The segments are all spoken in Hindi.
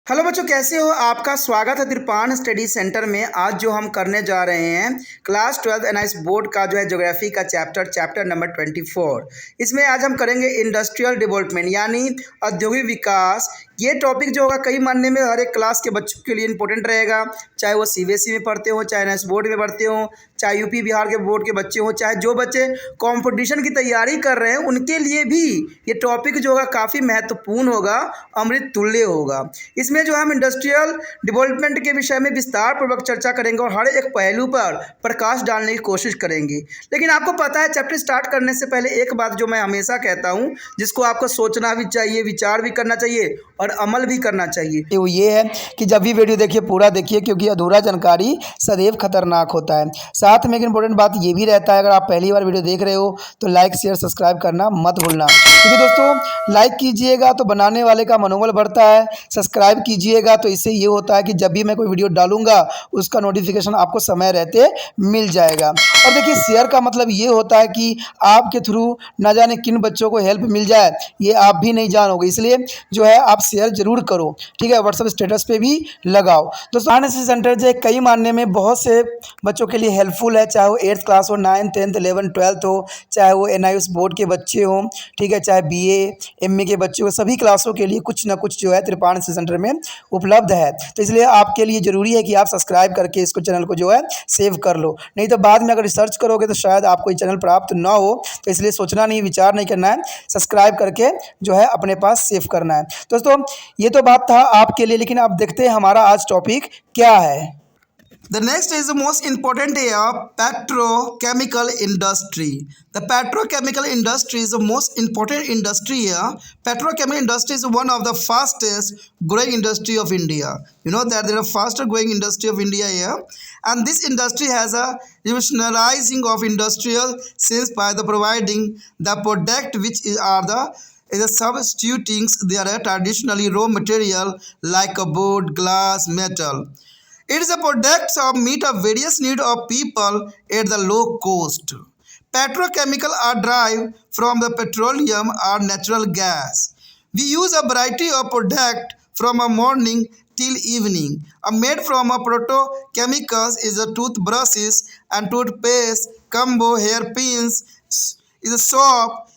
हेलो बच्चों, कैसे हो? आपका स्वागत है तिरपान स्टडी सेंटर में। आज जो हम करने जा रहे हैं क्लास 12 एनआईएस बोर्ड का जो है ज्योग्राफी का चैप्टर नंबर 24। इसमें आज हम करेंगे इंडस्ट्रियल डेवलपमेंट यानी औद्योगिक विकास। ये टॉपिक जो होगा कई मानने में हर एक क्लास के बच्चों के लिए इंपॉर्टेंट रहेगा, चाहे वो सीबीएसई में पढ़ते हो, चाहे एनआईएस बोर्ड में पढ़ते हो, चाहे यूपी बिहार के बोर्ड के बच्चे हों, चाहे जो बच्चे कंपटीशन की तैयारी कर रहे हैं उनके लिए भी ये टॉपिक जो होगा काफ़ी महत्वपूर्ण होगा, अमृत तुल्य होगा। इसमें जो हम इंडस्ट्रियल डेवलपमेंट के विषय में विस्तार पूर्वक चर्चा करेंगे और हर एक पहलू पर प्रकाश डालने की कोशिश करेंगे। लेकिन आपको पता है, चैप्टर स्टार्ट करने से पहले एक बात जो मैं हमेशा कहता हूँ, जिसको आपको सोचना भी चाहिए, विचार भी करना चाहिए और अमल भी करना चाहिए, वो ये है कि जब भी वीडियो देखिए पूरा देखिए, क्योंकि अधूरा जानकारी सदैव खतरनाक होता है। साथ में एक इंपॉर्टेंट बात ये भी रहता है, अगर आप पहली बार वीडियो देख रहे हो तो लाइक शेयर सब्सक्राइब करना मत भूलना, क्योंकि दोस्तों लाइक कीजिएगा तो बनाने वाले का मनोबल बढ़ता है, सब्सक्राइब कीजिएगा तो इससे ये होता है कि जब भी मैं कोई वीडियो डालूंगा उसका नोटिफिकेशन आपको समय रहते मिल जाएगा। और देखिए, शेयर का मतलब ये होता है कि आपके थ्रू न जाने किन बच्चों को हेल्प मिल जाए, ये आप भी नहीं जानोगे, इसलिए जो है आप शेयर जरूर करो, ठीक है। व्हाट्सएप स्टेटस पे भी लगाओ। दोस्तों एनआईएस सेंटर जो है कई मानने में बहुत से बच्चों के लिए हेल्पफुल है, चाहे वो 8th क्लास हो, 9th 10th 11th 12th हो, चाहे वो एनआईएस बोर्ड के बच्चे हों, ठीक है, चाहे बीए एमए के बच्चे हो, सभी क्लासों के लिए कुछ ना कुछ जो है तिरपान सेंटर में उपलब्ध है। तो इसलिए आपके लिए ज़रूरी है कि आप सब्सक्राइब करके इसको चैनल को जो है सेव कर लो, नहीं तो बाद में अगर रिसर्च करोगे तो शायद आपको ये चैनल प्राप्त ना हो। तो इसलिए सोचना नहीं, विचार नहीं करना है, सब्सक्राइब करके जो है अपने पास सेव करना है। दोस्तों ये तो बात था आपके लिए, लेकिन अब देखते हैं हमारा आज टॉपिक क्या है। The next is the most important here, petrochemical industry. The petrochemical industry is the most important industry here. Petrochemical industry is one of the fastest growing industry of India. You know that there are faster growing industry of India here, and this industry has a revolutionizing of industrial since by the providing the product which are the substituting their traditionally raw material like a wood, glass, metal. It is a product of meet a various need of people at the low cost. Petrochemical are derived from the petroleum or natural gas. We use a variety of product from a morning till evening. Made from a petrochemicals is a toothbrushes and toothpaste, combo, hairpins, is a soap,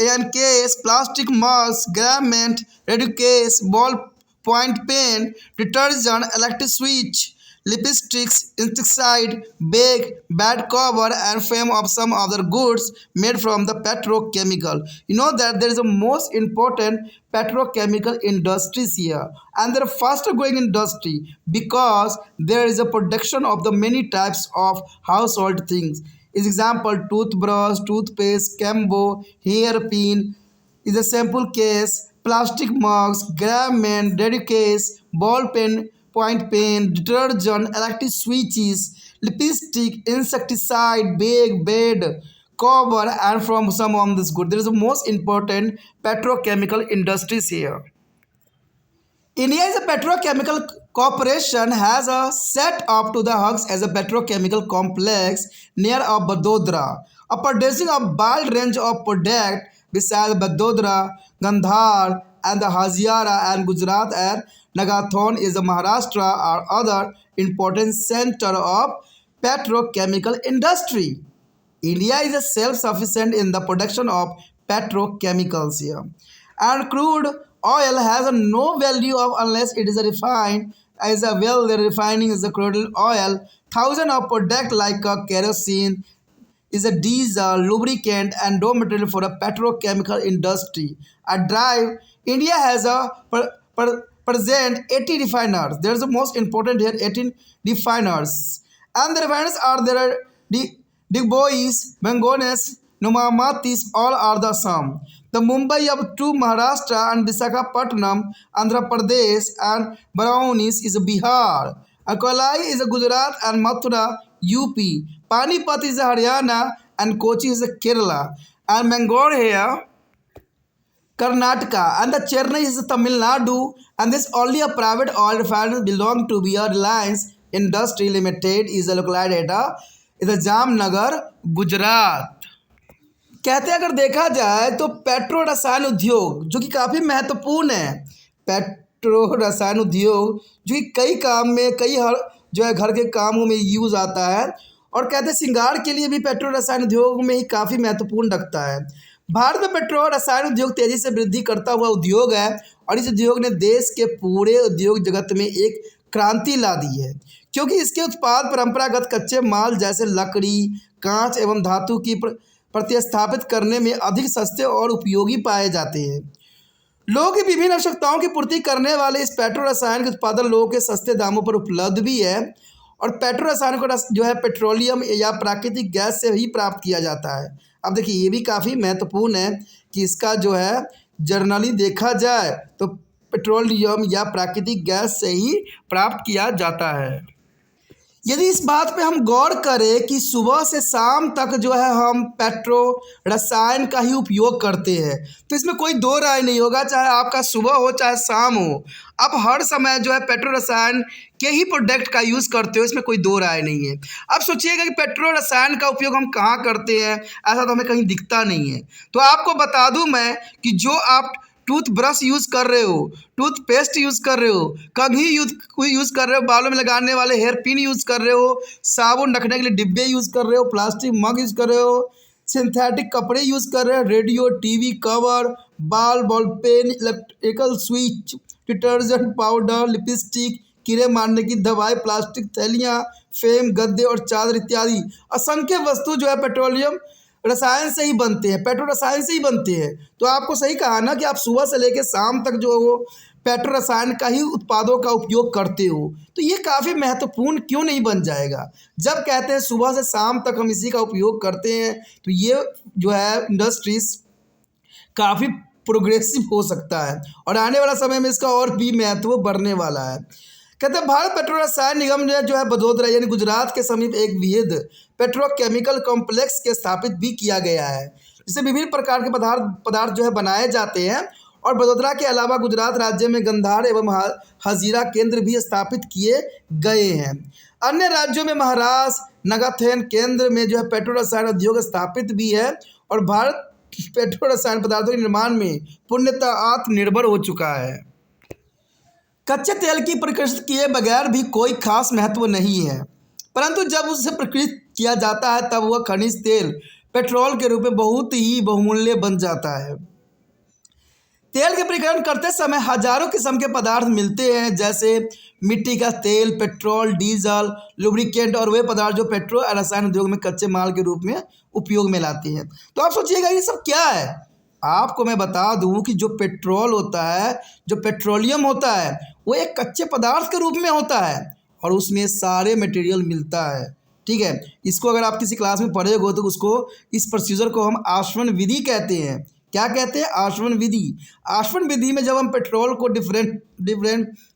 and case, plastic masks, garment, radio case, ball point pen, detergent, electric switch, lipsticks, insecticide, bag, bed cover, and frame of some other goods made from the petrochemical. You know that there is a most important petrochemical industries here, and they're faster growing industry because there is a production of the many types of household things. Is example toothbrush, toothpaste, combo, hairpin, is a sample case, plastic mugs, garment, radio case, ball pen, point pen, detergent, electric switches, lipstick, insecticide, bag, bed, cover, and from some of this good. There is the most important petrochemical industries here. India is a petrochemical corporation has a set up to the hugs as a petrochemical complex near of Vadodara, a producing a wide range of product besides Vadodara, Gandhar, and the Haziara and Gujarat and Nagathon is the Maharashtra or other important center of petrochemical industry. India is a self-sufficient in the production of petrochemicals here, and crude oil has a no value of unless it is refined as a well. The refining is the crude oil. Thousands of products like kerosene is a diesel, lubricant, and raw material for a petrochemical industry. A drive India has a present 80 refiners. There is the most important here 18 refiners, and the refiners are there. Digbois, Mangones, Numamatis, all are the same. The Mumbai of two Maharashtra and Visakhapatnam, Andhra Pradesh, and Brownies is Bihar. Akolai is Gujarat and Mathura, UP. Panipat is Haryana and Kochi is Kerala. And Mangalore here, Karnataka, and the Chennai is Tamil Nadu, and this only a private oil refinery belong to BR Reliance Industry Limited is located at Jamnagar Gujarat. कहते हैं अगर देखा जाए तो पेट्रो रसायन उद्योग जो कि काफ़ी महत्वपूर्ण है, पेट्रो रसायन उद्योग जो कि कई काम में कई हर जो है घर के कामों में यूज़ आता है, और कहते हैं श्रृंगार के लिए भी पेट्रो रसायन उद्योग में ही काफ़ी महत्वपूर्ण रखता है। भारत में पेट्रो रसायन उद्योग तेज़ी से वृद्धि करता हुआ उद्योग है, और इस उद्योग ने देश के पूरे उद्योग जगत में एक क्रांति ला दी है, क्योंकि इसके उत्पाद परंपरागत कच्चे माल जैसे लकड़ी, कांच एवं धातु की प्रतिस्थापित करने में अधिक सस्ते और उपयोगी पाए जाते हैं। लोगों की विभिन्न आवश्यकताओं की पूर्ति करने वाले इस पेट्रो रसायन के उत्पादन लोगों के सस्ते दामों पर उपलब्ध भी है, और पेट्रो रसायन को जो है पेट्रोलियम या प्राकृतिक गैस से ही प्राप्त किया जाता है। अब देखिए ये भी काफ़ी महत्वपूर्ण है कि इसका जो है जर्नली देखा जाए तो पेट्रोलियम या प्राकृतिक गैस से ही प्राप्त किया जाता है। यदि इस बात पे हम गौर करें कि सुबह से शाम तक जो है हम पेट्रो रसायन का ही उपयोग करते हैं, तो इसमें कोई दो राय नहीं होगा, चाहे आपका सुबह हो चाहे शाम हो, आप हर समय जो है पेट्रो रसायन के ही प्रोडक्ट का यूज़ करते हो, इसमें कोई दो राय नहीं है। अब सोचिएगा कि पेट्रो रसायन का उपयोग हम कहाँ करते हैं, ऐसा तो हमें कहीं दिखता नहीं है। तो आपको बता दूँ मैं कि जो आप टूथब्रश यूज़ कर रहे हो, टूथपेस्ट यूज़ कर रहे हो, कंघी यूज़ कर रहे हो, बालों में लगाने वाले हेयर पिन यूज़ कर रहे हो, साबुन रखने के लिए डिब्बे यूज़ कर रहे हो, प्लास्टिक मग यूज़ कर रहे हो, सिंथेटिक कपड़े यूज़ कर रहे हो, radio TV cover, ball pen, electrical switch, detergent powder, lipstick, कीड़े मारने की दवाई, प्लास्टिक थैलियाँ, फेम, गद्दे और चादर इत्यादि असंख्य वस्तु जो है पेट्रोलियम रसायन से ही बनते हैं, पेट्रो रसायन से ही बनते हैं। तो आपको सही कहा ना कि आप सुबह से लेकर शाम तक जो हो पेट्रो रसायन का ही उत्पादों का उपयोग करते हो, तो ये काफ़ी महत्वपूर्ण क्यों नहीं बन जाएगा। जब कहते हैं सुबह से शाम तक हम इसी का उपयोग करते हैं, तो ये जो है इंडस्ट्रीज काफ़ी प्रोग्रेसिव हो सकता है, और आने वाला समय में इसका और भी महत्व बढ़ने वाला है। कहते हैं भारत पेट्रो रसायन निगम ने जो है बड़ोदरा यानी गुजरात के समीप एक विविध पेट्रोकेमिकल कॉम्प्लेक्स के स्थापित भी किया गया है, जिससे विभिन्न प्रकार के पदार्थ जो है बनाए जाते हैं, और बड़ोदरा के अलावा गुजरात राज्य में गंधार एवं हजीरा केंद्र भी स्थापित किए गए हैं। अन्य राज्यों में महाराष्ट्र नगाथेन केंद्र में जो है पेट्रो रसायन उद्योग स्थापित भी है, और भारत पेट्रो रसायन पदार्थों के निर्माण में पूर्णतः आत्मनिर्भर हो चुका है। कच्चे तेल की प्रकृति किए बगैर भी कोई खास महत्व नहीं है, परंतु जब उसे प्रकृत किया जाता है तब वह खनिज तेल पेट्रोल के रूप में बहुत ही बहुमूल्य बन जाता है। तेल के प्रक्रियाकरण करते समय हजारों किस्म के पदार्थ मिलते हैं, जैसे मिट्टी का तेल, पेट्रोल, डीजल, लुब्रिकेंट और वे पदार्थ जो पेट्रो रसायन उद्योग में कच्चे माल के रूप में उपयोग में लाते हैं। तो आप सोचिएगा ये सब क्या है। आपको मैं बता दूं कि जो पेट्रोल होता है, जो पेट्रोलियम होता है, वो एक कच्चे पदार्थ के रूप में होता है, और उसमें सारे मटेरियल मिलता है। ठीक है, इसको अगर आप किसी क्लास में पढ़े हो तो उसको इस प्रोसीजर को हम आश्वन विधि कहते हैं। क्या कहते हैं? आश्वन विधि। आश्वन विधि में जब हम पेट्रोल को डिफरेंट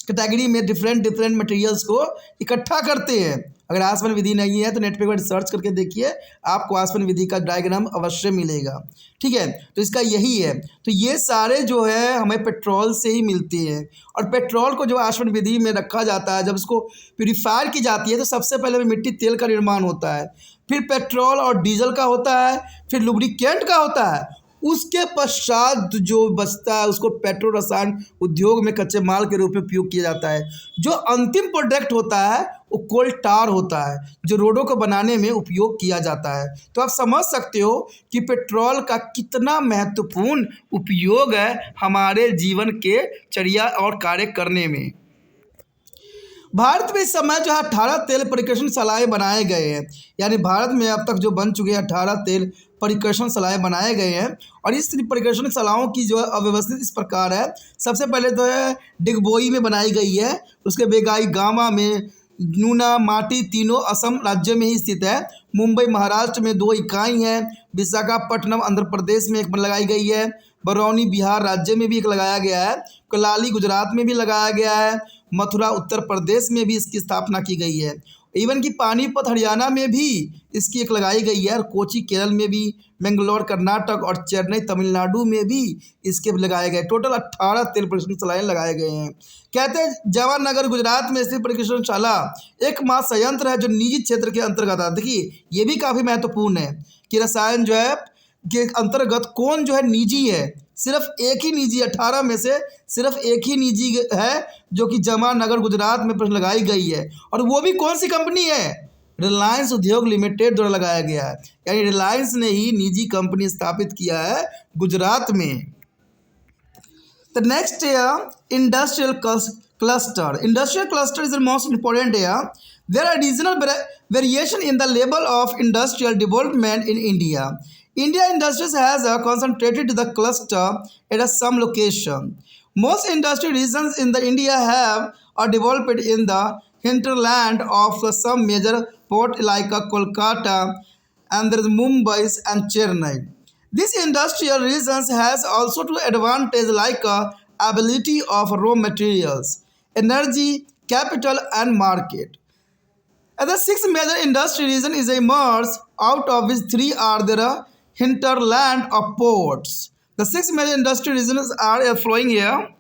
कैटेगरी में डिफरेंट मटेरियल्स को इकट्ठा करते हैं, अगर आसवन विधि नहीं है तो नेट पे एक बार सर्च करके देखिए, आपको आसवन विधि का डायग्राम अवश्य मिलेगा। ठीक है, तो इसका यही है। तो ये सारे जो है हमें पेट्रोल से ही मिलते हैं, और पेट्रोल को जो आसवन विधि में रखा जाता है, जब इसको प्यूरीफायर की जाती है तो सबसे पहले मिट्टी तेल का निर्माण होता है, फिर पेट्रोल और डीजल का होता है, फिर लुब्रिकेंट का होता है, उसके पश्चात जो बचता है उसको पेट्रो रसायन उद्योग में कच्चे माल के रूप में उपयोग किया जाता है। जो अंतिम प्रोडक्ट होता है वो कोल टार होता है, जो रोडों को बनाने में उपयोग किया जाता है। तो आप समझ सकते हो कि पेट्रोल का कितना महत्वपूर्ण उपयोग है हमारे जीवन के चर्या और कार्य करने में। भारत में इस समय जो है 18 तेल परिक्रमशालाएँ बनाए गए हैं, यानी भारत में अब तक जो बन चुके हैं 18 तेल परिक्रमशालाएँ बनाए गए हैं, और इस परिक्रमशालाओं की जो है अव्यवस्थित इस प्रकार है। सबसे पहले तो है डिगबोई में बनाई गई है, उसके बेगाई गामा में, नूना माटी तीनों असम राज्य में ही स्थित है। मुंबई महाराष्ट्र में 2 इकाई हैं, विशाखापट्टनम आंध्र प्रदेश में एक लगाई गई है, बरौनी बिहार राज्य में भी एक लगाया गया है, कलाली गुजरात में भी लगाया गया है, मथुरा उत्तर प्रदेश में भी इसकी स्थापना की गई है। इवन कि पानीपत हरियाणा में भी इसकी एक लगाई गई है, और कोची केरल में भी, बेंगलोर कर्नाटक और चेन्नई तमिलनाडु में भी इसके लगाए गए। टोटल 18 तेल परिक्रमशालाएँ लगाए गए हैं। कहते हैं जवाहरनगर गुजरात में स्थित परिक्रमशाला एकमात्र संयंत्र है जो निजी क्षेत्र के अंतर्गत आता है। देखिए ये भी काफ़ी महत्वपूर्ण है कि रसायन जो है के अंतर्गत कौन जो है निजी है? सिर्फ एक ही निजी, 18 में से सिर्फ एक ही निजी है जो कि जमानगर गुजरात में लगाई गई है, और वो भी कौन सी कंपनी है? रिलायंस उद्योग लिमिटेड द्वारा लगाया गया है, यानी रिलायंस ने ही निजी कंपनी स्थापित किया है गुजरात में। The next here, industrial cluster. Industrial cluster is the most important here. There are regional variation in the level of industrial development in India. India industries has concentrated the cluster at some location. Most industrial regions in the India have are developed in the hinterland of some major port like Kolkata, and there is Mumbai and Chennai. This industrial regions has also to advantage like ability of raw materials, energy, capital and market. And the six major industry region is emerged, out of which three are the hinterland of ports. The six major industry regions are flowing here.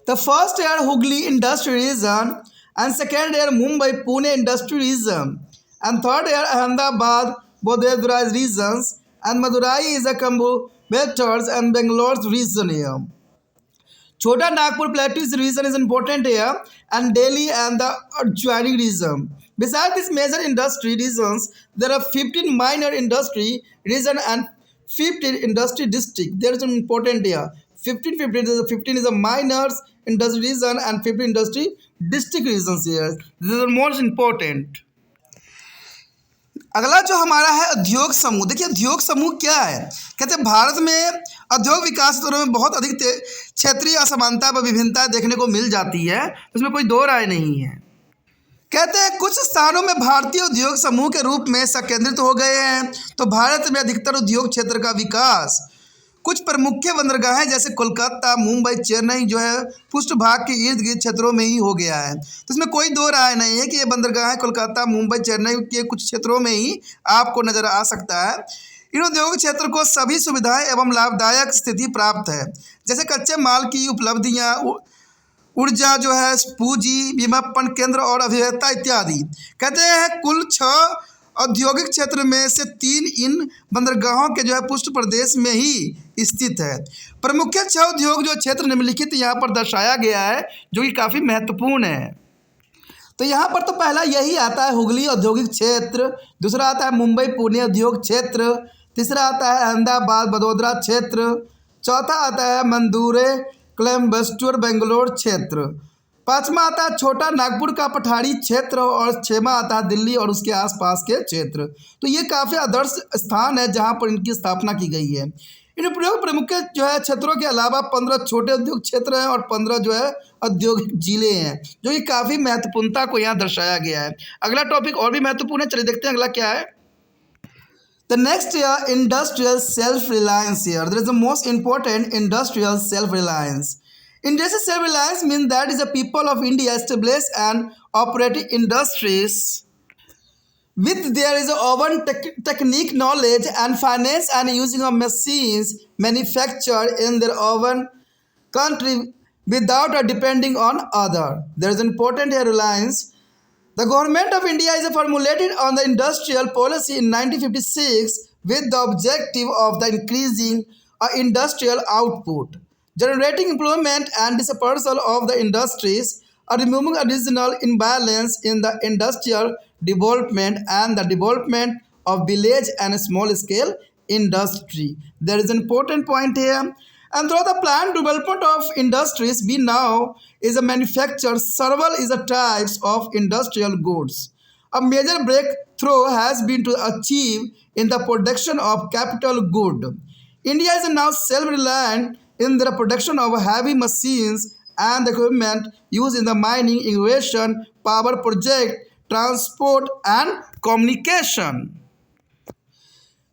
The first are Hooghly industry region, and second are Mumbai Pune industry region, and third are Ahmedabad Bodhedra regions, and Madurai is a Coimbatore and Bangalore region here. Chota Nagpur Plateau region is important here, and Delhi and the adjoining region. Besides these major industry regions, there are 15 minor industry region and 15 industry district. There is an important here. 15 is a minors industry region and 15 industry district regions here. This is the most important. अगला जो हमारा है उद्योग समूह। देखिए उद्योग समूह क्या है? कहते हैं भारत में औद्योगिक विकास दरों में बहुत अधिक क्षेत्रीय असमानता व विभिन्नता देखने को मिल जाती है, उसमें कोई दो राय नहीं है। कहते हैं कुछ स्थानों में भारतीय उद्योग समूह के रूप में संकेंद्रित हो गए हैं, तो भारत में अधिकतर उद्योग क्षेत्र का विकास कुछ प्रमुख बंदरगाहें जैसे कोलकाता, मुंबई, चेन्नई जो है पृष्ठभाग के इर्द गिर्द क्षेत्रों में ही हो गया है। तो इसमें कोई दो राय नहीं है कि ये बंदरगाहें कोलकाता, मुंबई, चेन्नई के कुछ क्षेत्रों में ही आपको नज़र आ सकता है। इन उद्योग क्षेत्र को सभी सुविधाएं एवं लाभदायक स्थिति प्राप्त है, जैसे कच्चे माल की उपलब्धियाँ, ऊर्जा जो है, पूंजी, विमापन केंद्र और अभियंता इत्यादि। कहते हैं कुल 6 औद्योगिक क्षेत्र में से 3 इन बंदरगाहों के जो है पृष्ठ प्रदेश में ही स्थित है। प्रमुख 6 उद्योग जो क्षेत्र निम्नलिखित यहाँ पर दर्शाया गया है, जो कि काफ़ी महत्वपूर्ण है। तो यहाँ पर तो पहला यही आता है हुगली औद्योगिक क्षेत्र, दूसरा आता है मुंबई पुणे उद्योग क्षेत्र, तीसरा आता है अहमदाबाद बड़ोदरा क्षेत्र, चौथा आता है मंदुरे कोयम्बटूर बेंगलोर क्षेत्र, पाँचवा आता है छोटा नागपुर का पठारी क्षेत्र, और छठवां आता है दिल्ली और उसके आसपास के क्षेत्र। तो ये काफ़ी आदर्श स्थान है जहाँ पर इनकी स्थापना की गई है। इन प्रमुख जो है क्षेत्रों के अलावा 15 छोटे उद्योग क्षेत्र हैं और 15 जो है औद्योगिक जिले हैं, जो कि काफ़ी महत्वपूर्णता को यहाँ दर्शाया गया है। अगला टॉपिक और भी महत्वपूर्ण है, चलिए देखते हैं अगला क्या है। The next year, industrial self-reliance here. There is the most important industrial self-reliance. Industrial self-reliance means that is the people of India establish and operating industries with there is a own technique, knowledge and finance and using of machines manufactured in their own country without depending on other. There is an important here reliance. The government of India is formulated on the industrial policy in 1956 with the objective of the increasing industrial output, generating employment and dispersal of the industries, removing a regional imbalance in the industrial development and the development of village and small-scale industry. There is an important point here. And through the planned development of industries, we now is a manufacture several is a types of industrial goods. A major breakthrough has been to achieve in the production of capital good. India is now self-reliant in the production of heavy machines and equipment used in the mining, irrigation, power project, transport and communication.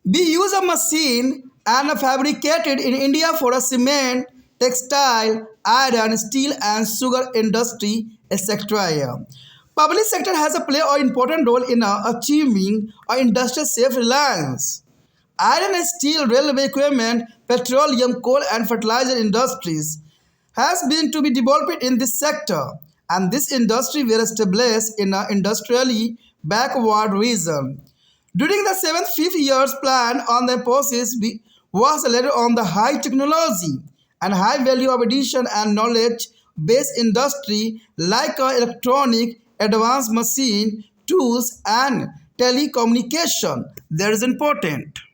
We use a machine and fabricated in India for a cement, textile, iron, steel and sugar industry, etc. Public sector has a play an important role in achieving industrial self-reliance. Iron and steel, railway equipment, petroleum, coal and fertilizer industries has been to be developed in this sector, and this industry were established in an industrially backward region. During the 7th, 5th years plan on the emphasis was laid on the high technology and high value of addition and knowledge-based industry like electronic, advanced machine, tools and telecommunication. That is important.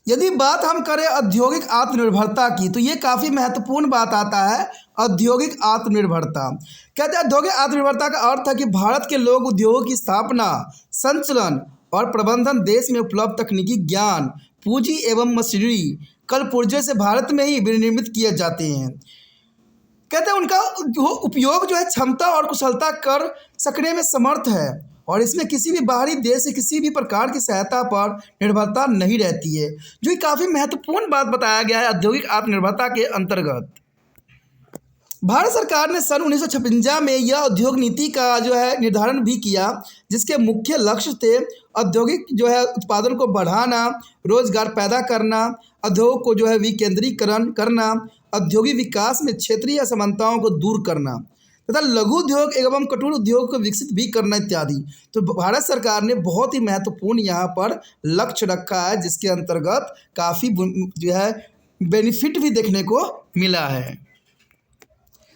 यदि बात हम करें औद्योगिक आत्मनिर्भरता की तो ये काफ़ी महत्वपूर्ण बात आता है। औद्योगिक आत्मनिर्भरता कहते हैं औद्योगिक आत्मनिर्भरता का अर्थ है कि भारत के लोग उद्योगों की स्थापना, संचालन और प्रबंधन देश में उपलब्ध तकनीकी ज्ञान, पूंजी एवं मशीनरी कल पुर्जे से भारत में ही विनिर्मित किए जाते हैं। कहते हैं उनका उपयोग जो है क्षमता और कुशलता कर सकने में समर्थ है और इसमें किसी भी बाहरी देश से किसी भी प्रकार की सहायता पर निर्भरता नहीं रहती है, जो कि काफ़ी महत्वपूर्ण बात बताया गया है औद्योगिक आत्मनिर्भरता के अंतर्गत। भारत सरकार ने सन 1956 में यह उद्योग नीति का जो है निर्धारण भी किया, जिसके मुख्य लक्ष्य थे औद्योगिक जो है उत्पादन को बढ़ाना, रोजगार पैदा करना, उद्योग को जो है विकेंद्रीकरण करना, औद्योगिक विकास में क्षेत्रीय असमानताओं को दूर करना तथा लघु उद्योग एवं कुटीर उद्योग को विकसित भी करना इत्यादि। तो भारत सरकार ने बहुत ही महत्वपूर्ण यहाँ पर लक्ष्य रखा है, जिसके अंतर्गत काफ़ी जो है बेनिफिट भी देखने को मिला है।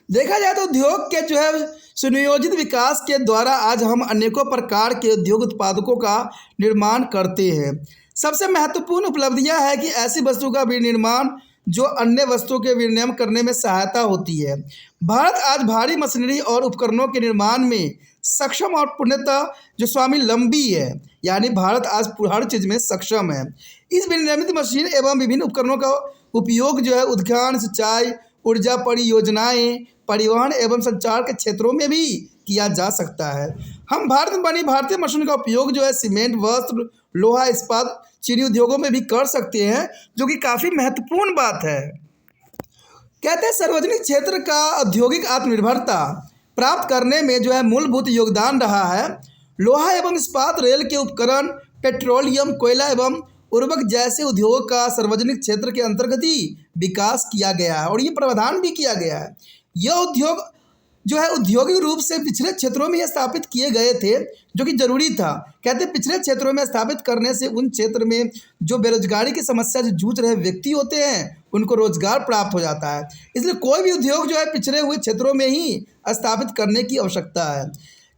देखा जाए तो उद्योग के जो है सुनियोजित विकास के द्वारा आज हम अनेकों प्रकार के उद्योग उत्पादकों का निर्माण करते हैं। सबसे महत्वपूर्ण उपलब्धियां है कि ऐसी वस्तु का विनिर्माण जो अन्य वस्तुओं के विनिर्माण करने में सहायता होती है। भारत आज भारी मशीनरी और उपकरणों के निर्माण में सक्षम और पूर्णतः जो स्वावलंबी है, यानी भारत आज हर चीज़ में सक्षम है। इस विनिर्मित मशीन एवं विभिन्न उपकरणों का उपयोग जो है उद्यान, सिंचाई, ऊर्जा परियोजनाएं, परिवहन एवं संचार के क्षेत्रों में भी किया जा सकता है। हम भारत में बनी भारतीय मशीन का उपयोग जो है सीमेंट, वस्त्र, लोहा, इस्पात, चीनी उद्योगों में भी कर सकते हैं, जो कि काफ़ी महत्वपूर्ण बात है। कहते हैं सार्वजनिक क्षेत्र का औद्योगिक आत्मनिर्भरता प्राप्त करने में जो है मूलभूत योगदान रहा है। लोहा एवं इस्पात, रेल के उपकरण, पेट्रोलियम, कोयला एवं उर्वरक जैसे उद्योगों का सार्वजनिक क्षेत्र के अंतर्गत ही विकास किया गया है और ये प्रावधान भी किया गया है। यह उद्योग जो है औद्योगिक रूप से पिछड़े क्षेत्रों में स्थापित किए गए थे, जो कि जरूरी था। कहते हैं पिछड़े क्षेत्रों में स्थापित करने से उन क्षेत्र में जो बेरोजगारी की समस्या से जूझ रहे व्यक्ति होते हैं उनको रोजगार प्राप्त हो जाता है। इसलिए कोई भी उद्योग जो है पिछड़े हुए क्षेत्रों में ही स्थापित करने की आवश्यकता है।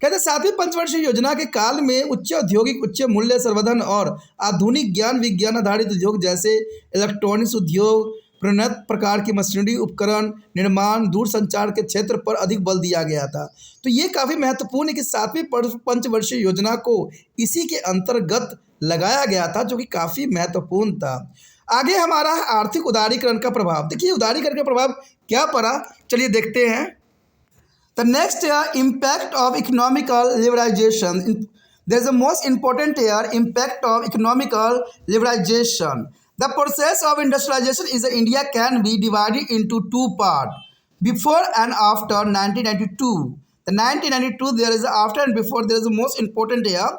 कहते हैं 7वीं पंचवर्षीय योजना के काल में उच्च औद्योगिक, उच्च मूल्य संवर्धन और आधुनिक ज्ञान विज्ञान आधारित उद्योग जैसे इलेक्ट्रॉनिक्स उद्योग, प्रोन्नत प्रकार की मशीनरी, उपकरण निर्माण, दूरसंचार के क्षेत्र पर अधिक बल दिया गया था। तो ये काफ़ी महत्वपूर्ण है कि 7वीं पंचवर्षीय योजना को इसी के अंतर्गत लगाया गया था, जो कि काफ़ी महत्वपूर्ण था। आगे हमारा है आर्थिक उदारीकरण का प्रभाव। देखिए उदारीकरण का प्रभाव क्या पड़ा, चलिए देखते हैं। The next impact of economical liberalization. There is the most important here impact of economical liberalization. The process of industrialization is India can be divided into two parts, before and after 1992. The 1992 there is after and before. There is the most important here.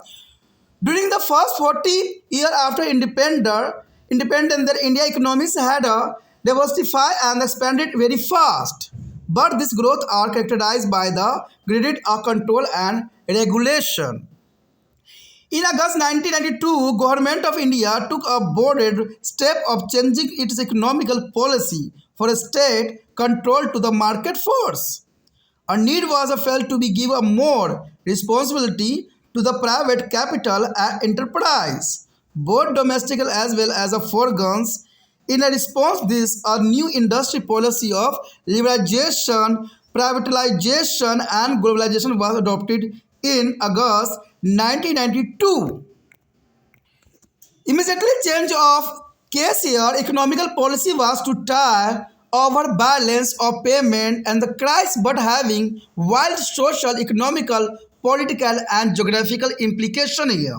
During the first 40 years after independence, the India economies had diversified and expanded very fast. But this growth are characterized by the graded control and regulation. In August 1992, Government of India took a bold step of changing its economical policy for state control to the market force. A need was felt to be given more responsibility to the private capital and enterprise, both domestic as well as foreign. In a response to this, a new industry policy of liberalization, privatization and globalization was adopted in August 1992. Immediately change of case here, economical policy was to tie over balance of payment and the crisis, but having wide social, economical, political and geographical implication here.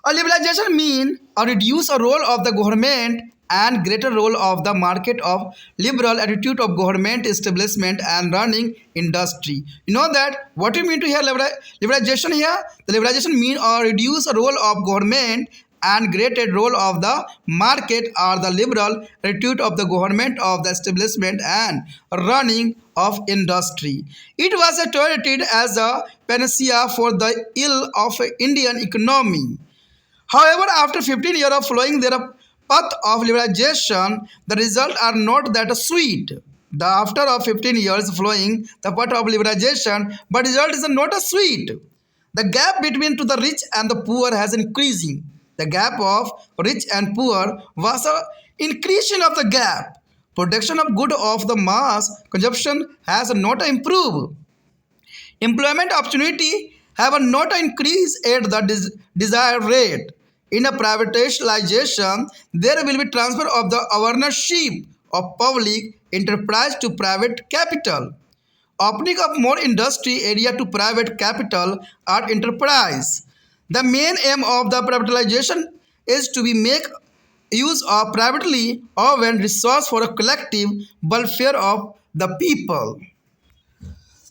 A liberalization means a reduce a role of the government and greater role of the market of liberal attitude of government establishment and running industry. You know that what you mean to hear liberalization here? The liberalization means or reduce a role of government and greater role of the market or the liberal attitude of the government of the establishment and running of industry. It was treated as a panacea for the ill of Indian economy. However, after 15 years of following their path of liberalization, the results are not that sweet. The after of 15 years following the path of liberalization, but result is not as sweet. The gap between to the rich and the poor has increasing. The gap of rich and poor was a increasing of the gap. Production of good of the mass consumption has not improved. Employment opportunity have not increased at the desired rate. In a privatization, there will be transfer of the ownership of public enterprise to private capital. Opening up more industry area to private capital or enterprise. The main aim of the privatization is to be make use of privately owned resource for a collective welfare of the people.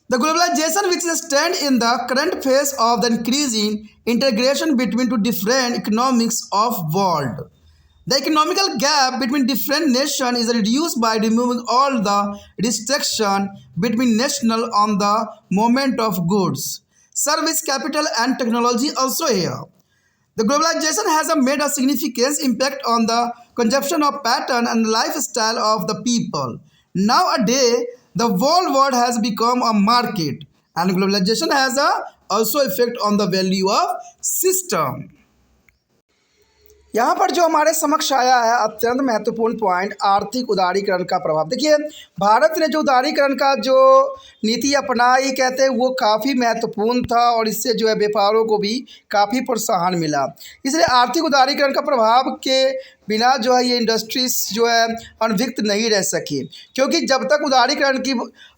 The globalization which stand in the current phase of the increasing integration between two different economics of world. The economical gap between different nations is reduced by removing all the restriction between national on the movement of goods, service, capital and technology also here. The globalization has made a significant impact on the consumption of pattern and lifestyle of the people. Nowadays, the whole world has become a market, and globalization has also effect on the value of system. यहाँ पर जो हमारे समक्ष आया है अत्यंत महत्वपूर्ण पॉइंट आर्थिक उदारीकरण का प्रभाव। देखिए, भारत ने जो उदारीकरण का जो नीति अपनाई कहते हैं वो काफ़ी महत्वपूर्ण था और इससे जो है व्यापारों को भी काफ़ी प्रोत्साहन मिला। इसलिए आर्थिक उदारीकरण का प्रभाव के बिना जो है ये इंडस्ट्रीज जो है अनभिक्त नहीं रह सकी, क्योंकि जब तक उदारीकरण की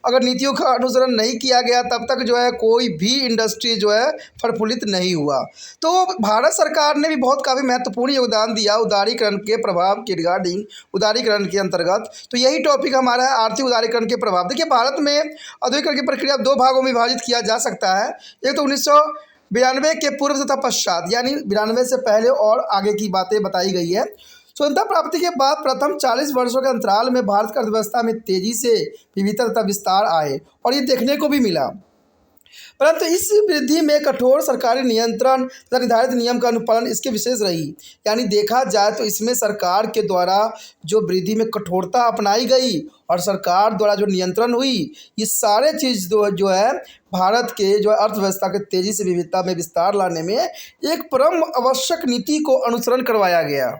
अगर नीतियों का अनुसरण नहीं किया गया तब तक जो है कोई भी इंडस्ट्री जो है प्रफुल्लित नहीं हुआ। तो भारत सरकार ने भी बहुत काफ़ी महत्वपूर्ण योगदान दिया उदारीकरण के प्रभाव के रिगार्डिंग, उदारीकरण के अंतर्गत। तो यही टॉपिक हमारा है, आर्थिक उदारीकरण के प्रभाव। देखिए, भारत में औद्योगिकरण की प्रक्रिया दो भागों में विभाजित किया जा सकता है। एक तो 1992 के पूर्व तथा पश्चात, यानी 92 से पहले और आगे की बातें बताई गई है। स्वतंत्रता प्राप्ति के बाद प्रथम 40 वर्षों के अंतराल में भारत की अर्थव्यवस्था में तेजी से विविधता तथा विस्तार आए और ये देखने को भी मिला, परंतु इस वृद्धि में कठोर सरकारी नियंत्रण तथा निर्धारित नियम का अनुपालन इसके विशेष रही। यानी देखा जाए तो इसमें सरकार के द्वारा जो वृद्धि में कठोरता अपनाई गई और सरकार द्वारा जो नियंत्रण हुई, ये सारे चीज़ जो है भारत के जो अर्थव्यवस्था के तेजी से विविधता में विस्तार लाने में एक परम आवश्यक नीति को अनुसरण करवाया गया।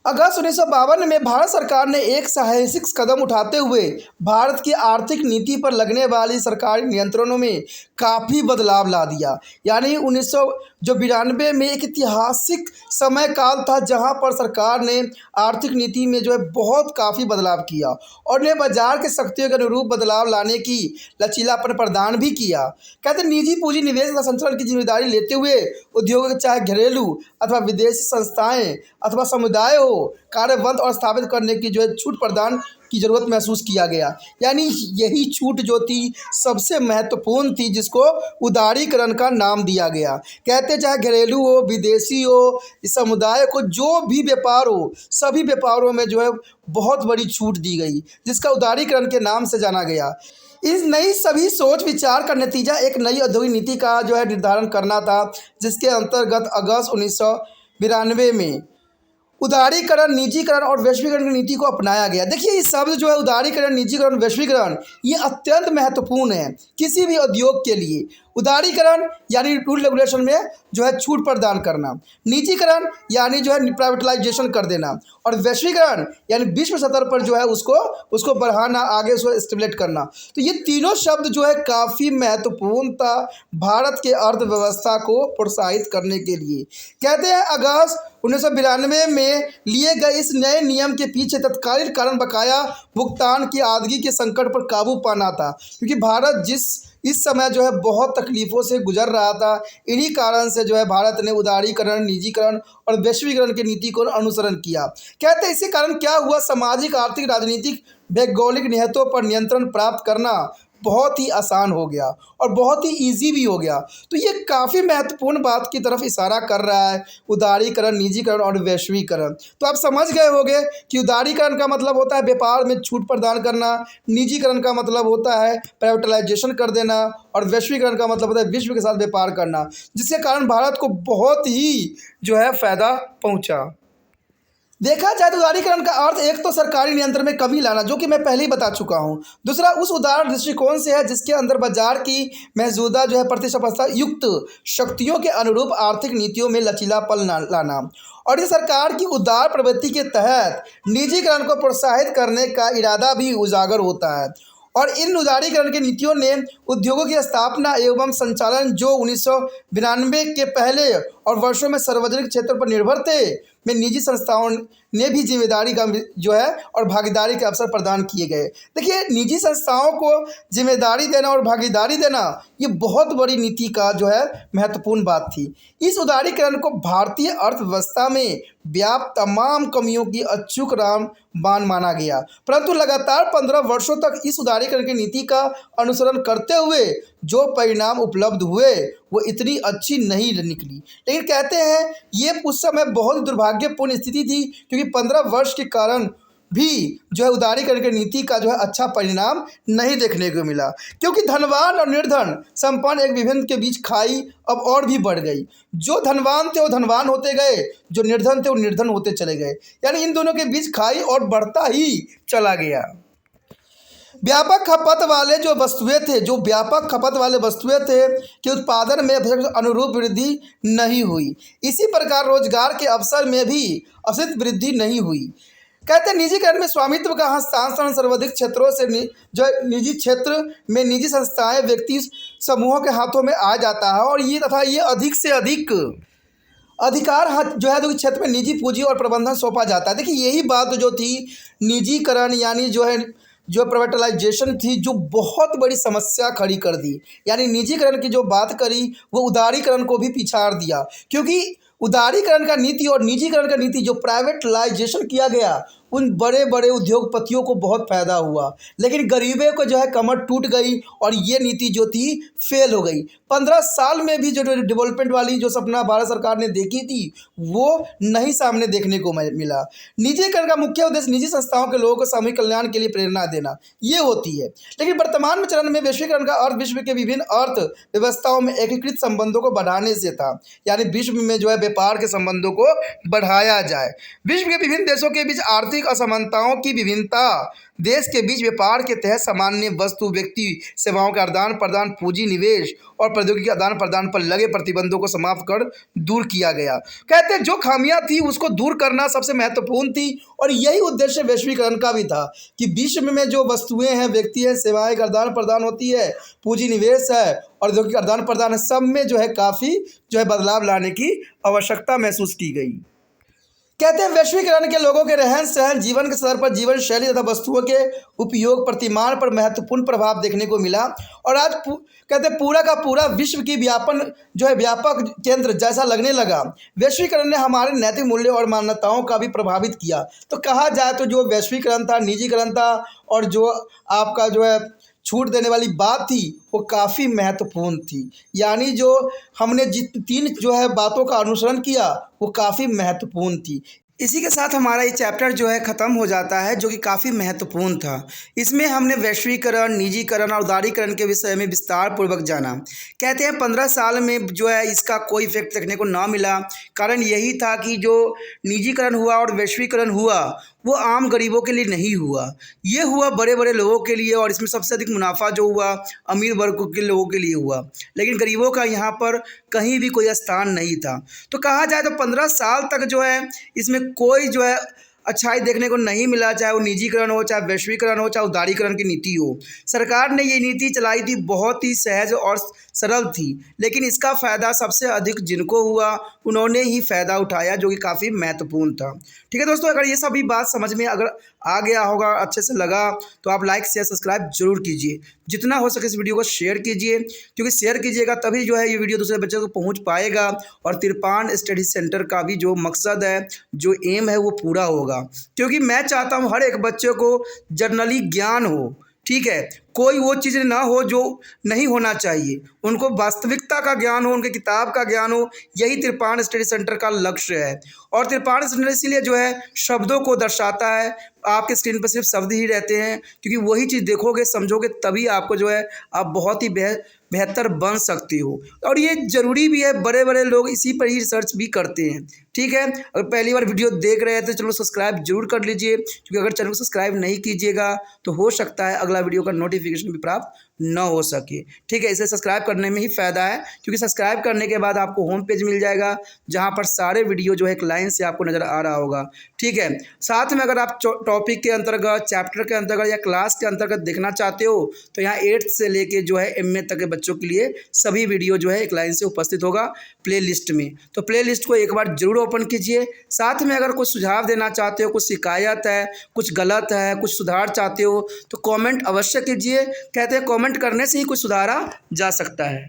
अगस्त 1952 में भारत सरकार ने एक साहसिक कदम उठाते हुए भारत की आर्थिक नीति पर लगने वाली सरकारी नियंत्रणों में काफ़ी बदलाव ला दिया। यानी 1992 में एक ऐतिहासिक समय काल था जहां पर सरकार ने आर्थिक नीति में जो है बहुत काफ़ी बदलाव किया और ने बाजार के शक्तियों के अनुरूप बदलाव लाने की लचीलापन प्रदान भी किया। कहते निजी पूंजी निवेश तथा संचालन की जिम्मेदारी लेते हुए उद्योग चाहे घरेलू अथवा विदेशी संस्थाएं अथवा समुदाय हो कार्यबंद और स्थापित करने की जो है छूट प्रदान की ज़रूरत महसूस किया गया। यानी यही छूट जो थी सबसे महत्वपूर्ण थी, जिसको उदारीकरण का नाम दिया गया। कहते चाहे घरेलू हो विदेशी हो समुदाय को जो भी व्यापार हो सभी व्यापारों में जो है बहुत बड़ी छूट दी गई, जिसका उदारीकरण के नाम से जाना गया। इस नई सभी सोच विचार का नतीजा एक नई औद्योगिक नीति का जो है निर्धारण करना था, जिसके अंतर्गत अगस्त 1992 में उदारीकरण, निजीकरण और वैश्वीकरण की नीति को अपनाया गया। देखिए, ये शब्द जो है उदारीकरण, निजीकरण, वैश्वीकरण ये अत्यंत महत्वपूर्ण है किसी भी उद्योग के लिए। उदारीकरण यानी रूल रेगुलेशन में जो है छूट प्रदान करना, निजीकरण यानी जो है प्राइवेटाइजेशन कर देना और वैश्वीकरण यानी विश्व स्तर पर जो है उसको बढ़ाना, आगे उसको स्टिमुलेट करना। तो ये तीनों शब्द जो है काफ़ी महत्वपूर्ण था भारत के अर्थव्यवस्था को प्रोत्साहित करने के लिए। कहते हैं अगस्त 1992 में लिए गए इस नए नियम के पीछे तत्कालीन कारण बकाया भुगतान की आदगी के संकट पर काबू पाना था, क्योंकि भारत इस समय जो है बहुत तकलीफ़ों से गुजर रहा था। इन्हीं कारण से जो है भारत ने उदारीकरण, निजीकरण और वैश्वीकरण की नीति को अनुसरण किया। कहते हैं इसी कारण क्या हुआ, सामाजिक, आर्थिक, राजनीतिक, भौगोलिक नियतों पर नियंत्रण प्राप्त करना बहुत ही आसान हो गया और बहुत ही ईजी भी हो गया। तो ये काफ़ी महत्वपूर्ण बात की तरफ इशारा कर रहा है, उदारीकरण, निजीकरण और वैश्वीकरण। तो आप समझ गए होंगे कि उदारीकरण का मतलब होता है व्यापार में छूट प्रदान करना, निजीकरण का मतलब होता है प्राइवेटाइजेशन कर देना और वैश्वीकरण का मतलब होता है विश्व के साथ व्यापार करना, जिसके कारण भारत को बहुत ही जो है फ़ायदा पहुंचा। देखा जाए तो उदारीकरण का अर्थ एक तो सरकारी नियंत्रण में कमी लाना, जो कि मैं पहले ही बता चुका हूं। दूसरा उस उदार दृष्टिकोण से है जिसके अंदर बाजार की मौजूदा जो है प्रतिस्पर्धा युक्त शक्तियों के अनुरूप आर्थिक नीतियों में लचीलापन लाना। और ये सरकार की उदार प्रवृत्ति के तहत निजीकरण को प्रोत्साहित करने का इरादा भी उजागर होता है। और इन उदारीकरण की नीतियों ने उद्योगों की स्थापना एवं संचालन जो 1992 के पहले और वर्षों में सार्वजनिक क्षेत्र पर निर्भर थे में निजी संस्थाओं ने भी जिम्मेदारी का जो है और भागीदारी के अवसर प्रदान किए गए। देखिए, निजी संस्थाओं को जिम्मेदारी देना और भागीदारी देना ये बहुत बड़ी नीति का जो है महत्वपूर्ण बात थी। इस उदारीकरण को भारतीय अर्थव्यवस्था में व्याप्त तमाम कमियों की अचूक रामबाण माना गया, परंतु लगातार 15 वर्षों तक इस उदारीकरण की नीति का अनुसरण करते हुए जो परिणाम उपलब्ध हुए वो इतनी अच्छी नहीं निकली। लेकिन कहते हैं ये उस समय बहुत दुर्भाग्यपूर्ण स्थिति थी, क्योंकि 15 वर्ष के कारण भी जो है उदारीकरण की नीति का जो है अच्छा परिणाम नहीं देखने को मिला, क्योंकि धनवान और निर्धन संपन्न एक विभिन्न के बीच खाई अब और भी बढ़ गई। जो धनवान थे वो धनवान होते गए, जो निर्धन थे वो निर्धन होते चले गए, यानी इन दोनों के बीच खाई और बढ़ता ही चला गया। व्यापक खपत वाले जो वस्तुएं थे कि उत्पादन में अनुरूप वृद्धि नहीं हुई। इसी प्रकार रोजगार के अवसर में भी असित वृद्धि नहीं हुई। कहते हैं निजीकरण में स्वामित्व का हस्तांतरण सर्वाधिक क्षेत्रों से जो निजी क्षेत्र में निजी संस्थाएं व्यक्ति समूहों के हाथों में आ जाता है और ये अधिक से अधिक अधिकार जो है क्षेत्र में निजी पूंजी और प्रबंधन सौंपा जाता है। देखिए, यही बात जो थी निजीकरण यानी जो प्राइवेटाइजेशन थी, जो बहुत बड़ी समस्या खड़ी कर दी। यानी निजीकरण की जो बात करी वो उदारीकरण को भी पिछाड़ दिया, क्योंकि उदारीकरण का नीति और निजीकरण का नीति जो प्राइवेटाइजेशन किया गया उन बड़े बड़े उद्योगपतियों को बहुत फ़ायदा हुआ, लेकिन गरीबों को जो है कमर टूट गई और ये नीति जो थी फेल हो गई। 15 साल में भी जो डेवलपमेंट वाली जो सपना भारत सरकार ने देखी थी वो नहीं सामने देखने को मिला। निजीकरण का मुख्य उद्देश्य निजी संस्थाओं के लोगों को सामूहिक कल्याण के लिए प्रेरणा देना ये होती है, लेकिन वर्तमान में चरण में वैश्वीकरण का अर्थ विश्व के विभिन्न अर्थव्यवस्थाओं में एकीकृत संबंधों को बढ़ाने से था। यानी विश्व में जो है व्यापार के संबंधों को बढ़ाया जाए। विश्व के विभिन्न देशों के बीच आर्थिक असमानताओं की विभिन्नता देश के बीच व्यापार के तहत सामान्य वस्तु व्यक्ति सेवाओं का आदान प्रदान, पूंजी निवेश और प्रौद्योगिकी आदान प्रदान पर लगे प्रतिबंधों को समाप्त कर दूर किया गया। कहते हैं जो खामियां थी उसको दूर करना सबसे महत्वपूर्ण थी और यही उद्देश्य वैश्वीकरण का भी था कि विश्व में जो वस्तुएं हैं, व्यक्ति हैं, सेवाएं का आदान प्रदान होती है, पूंजी निवेश है और औद्योगिक आदान प्रदान है, सब में जो है काफ़ी जो है बदलाव लाने की आवश्यकता महसूस की गई। कहते हैं वैश्वीकरण के लोगों के रहन सहन, जीवन के स्तर पर, जीवन शैली तथा वस्तुओं के उपयोग प्रतिमान पर महत्वपूर्ण प्रभाव देखने को मिला और आज कहते हैं पूरा का पूरा विश्व की व्यापक केंद्र जैसा लगने लगा। वैश्वीकरण ने हमारे नैतिक मूल्य और मान्यताओं का भी प्रभावित किया। तो कहा जाए तो जो वैश्वीकरण था, निजीकरण था और जो आपका जो है छूट देने वाली बात थी वो काफ़ी महत्वपूर्ण थी। यानी जो हमने तीन जो है बातों का अनुसरण किया वो काफ़ी महत्वपूर्ण थी। इसी के साथ हमारा ये चैप्टर जो है ख़त्म हो जाता है, जो कि काफ़ी महत्वपूर्ण था। इसमें हमने वैश्वीकरण, निजीकरण और उदारीकरण के विषय में विस्तार पूर्वक जाना। कहते हैं 15 साल में जो है इसका कोई इफेक्ट देखने को ना मिला। कारण यही था कि जो निजीकरण हुआ और वैश्वीकरण हुआ वो आम गरीबों के लिए नहीं हुआ, ये हुआ बड़े बड़े लोगों के लिए और इसमें सबसे अधिक मुनाफा जो हुआ अमीर वर्ग के लोगों के लिए हुआ, लेकिन गरीबों का यहाँ पर कहीं भी कोई स्थान नहीं था। तो कहा जाए तो 15 साल तक जो है इसमें कोई जो है अच्छाई देखने को नहीं मिला, चाहे वो निजीकरण हो, चाहे वैश्वीकरण हो, चाहे उदारीकरण की नीति हो। सरकार ने ये नीति चलाई थी, बहुत ही सहज और सरल थी, लेकिन इसका फ़ायदा सबसे अधिक जिनको हुआ उन्होंने ही फ़ायदा उठाया, जो कि काफ़ी महत्वपूर्ण था। ठीक है दोस्तों, अगर ये सभी बात समझ में अगर आ गया होगा, अच्छे से लगा, तो आप लाइक शेयर सब्सक्राइब जरूर कीजिए। जितना हो सके इस वीडियो को शेयर कीजिए, क्योंकि शेयर कीजिएगा तभी जो है ये वीडियो दूसरे बच्चों को पहुंच पाएगा और तिरपान स्टडी सेंटर का भी जो मकसद है, जो एम है वो पूरा होगा। क्योंकि मैं चाहता हूँ हर एक बच्चे को जर्नली ज्ञान हो, ठीक है, कोई वो चीज़ ना हो जो नहीं होना चाहिए, उनको वास्तविकता का ज्ञान हो, उनके किताब का ज्ञान हो, यही त्रिपाण स्टडी सेंटर का लक्ष्य है। और त्रिपाण सेंटर इसीलिए जो है शब्दों को दर्शाता है, आपके स्क्रीन पर सिर्फ शब्द ही रहते हैं, क्योंकि वही चीज़ देखोगे समझोगे तभी आपको जो है आप बहुत ही बेहतर बन सकती हो। और ये ज़रूरी भी है, बड़े बड़े लोग इसी पर ही रिसर्च भी करते हैं। ठीक है, अगर पहली बार वीडियो देख रहे हैं तो चलो सब्सक्राइब जरूर कर लीजिए, क्योंकि अगर चैनल को सब्सक्राइब नहीं कीजिएगा तो हो सकता है अगला वीडियो का नोटिफिकेशन भी प्राप्त न हो सके। ठीक है, इसे सब्सक्राइब करने में ही फ़ायदा है, क्योंकि सब्सक्राइब करने के बाद आपको होम पेज मिल जाएगा जहाँ पर सारे वीडियो जो है एक लाइन से आपको नज़र आ रहा होगा। ठीक है, साथ में अगर आप टॉपिक के अंतर्गत, चैप्टर के अंतर्गत या क्लास के अंतर्गत देखना चाहते हो तो यहाँ 8th से लेके जो है MA तक के बच्चों के लिए सभी वीडियो जो है एक लाइन से उपस्थित होगा प्ले लिस्ट में। तो प्ले लिस्ट को एक बार जरूर ओपन कीजिए। साथ में अगर कुछ सुझाव देना चाहते हो, कुछ शिकायत है, कुछ गलत है, कुछ सुधार चाहते हो तो कमेंट अवश्य कीजिए। कहते हैं कमेंट करने से ही कुछ सुधारा जा सकता है।